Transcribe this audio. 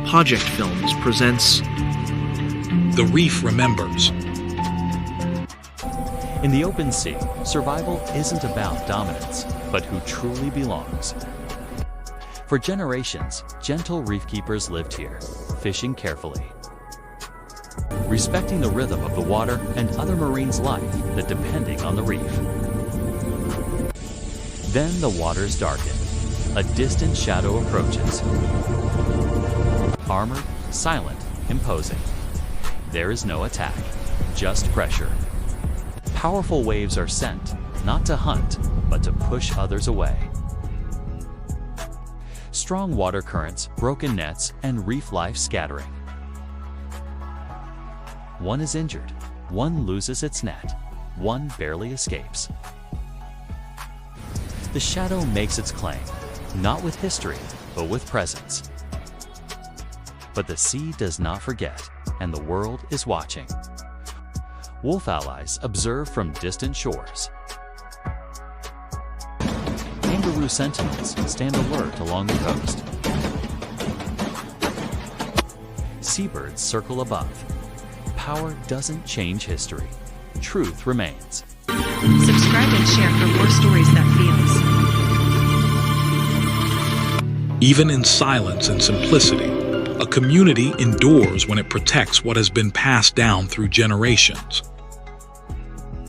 Project Films presents The Reef Remembers. In the open sea, survival isn't about dominance, but who truly belongs. For generations, gentle reef keepers lived here, fishing carefully, respecting the rhythm of the water and other marines' life that depending on the reef. Then the waters darken. A distant shadow approaches. Armored, silent, imposing. There is no attack, just pressure. Powerful waves are sent, not to hunt, but to push others away. Strong water currents, broken nets, and reef life scattering. One is injured, one loses its net, one barely escapes. The shadow makes its claim, not with history, but with presence. But the sea does not forget, and the world is watching. Wolf allies observe from distant shores. Kangaroo sentinels stand alert along the coast. Seabirds circle above. Power doesn't change history. Truth remains. Subscribe and share for more stories that feels. Even in silence and simplicity, a community endures when it protects what has been passed down through generations.